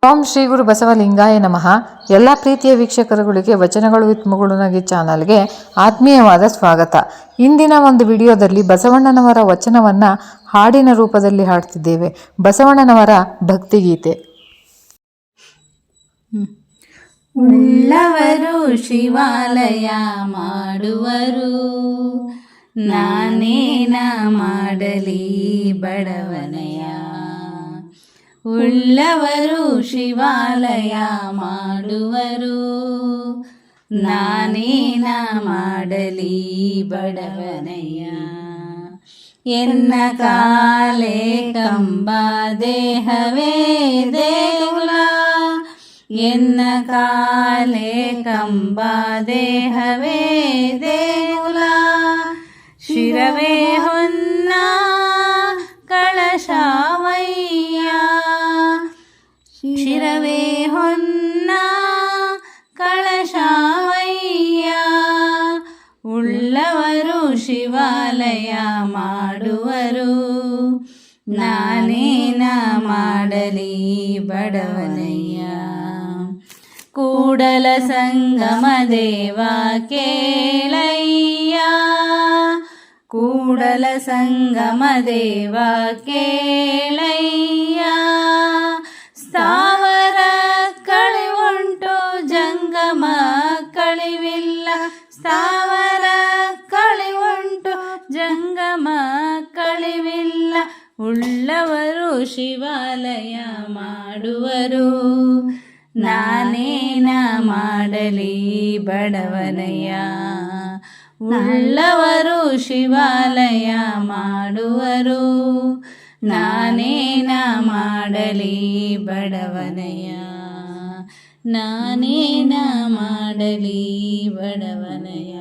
ಓಂ ಶ್ರೀ ಗುರು ಬಸವಲಿಂಗಾಯ ನಮಃ. ಎಲ್ಲ ಪ್ರೀತಿಯ ವೀಕ್ಷಕರುಗಳಿಗೆ ವಚನಗಳು ವಿತ್ ಮುಗುಳುನಗೆ ಚಾನಲ್ಗೆ ಆತ್ಮೀಯವಾದ ಸ್ವಾಗತ. ಇಂದಿನ ಒಂದು ವಿಡಿಯೋದಲ್ಲಿ ಬಸವಣ್ಣನವರ ವಚನವನ್ನು ಹಾಡಿನ ರೂಪದಲ್ಲಿ ಹಾಡ್ತಿದ್ದೇವೆ. ಬಸವಣ್ಣನವರ ಭಕ್ತಿಗೀತೆ. ಉಳ್ಳವರು ಶಿವಾಲಯ ಮಾಡುವರು, ನಾನೇನ ಮಾಡಲಿ ಬಡವನಯ. ಉಳ್ಳವರು ಶಿವಾಲಯ ಮಾಡುವರು, ನಾನೇನ ಮಾಡಲಿ ಬಡವನಯ್ಯ. ಎನ್ನ ಕಾಲೇ ಕಂಬ ದೇಹವೇ ದೇಗುಲ, ಎನ್ನ ಕಾಲೇ ಕಂಬ ದೇಹವೇ ದೇಗುಲ. ಶಿರವೇ ಹೊನ್ನ ಕಳಶವಯ್ಯ, ಶಿರವೇ ಹೊನ್ನ ಕಳಶವಯ್ಯ. ಉಳ್ಳವರು ಶಿವಾಲಯ ಮಾಡುವರು, ನಾನೇನ ಮಾಡಲಿ ಬಡವನಯ್ಯ. ಕೂಡಲ ಸಂಗಮ ದೇವ ಕೇಳಯ್ಯ, ಕೂಡಲ ಸಂಗಮ ದೇವ ಕೇಳಯ್ಯ. ಸ್ಥಾವರ ಕಳಿವುಂಟು ಜಂಗಮ ಕಳಿವಿಲ್ಲ, ಸ್ಥಾವರ ಕಳಿವುಂಟು ಜಂಗಮ ಕಳಿವಿಲ್ಲ. ಉಳ್ಳವರು ಶಿವಾಲಯ ಮಾಡುವರು, ನಾನೇನ ಮಾಡಲಿ ಬಡವನಯ್ಯ. ಉಳ್ಳವರು ಶಿವಾಲಯ ಮಾಡುವರು, ನಾನೇನ ಮಾಡಲಿ ಬಡವನಯ್ಯ. ನಾನೇನ ಮಾಡಲಿ ಬಡವನಯ್ಯ.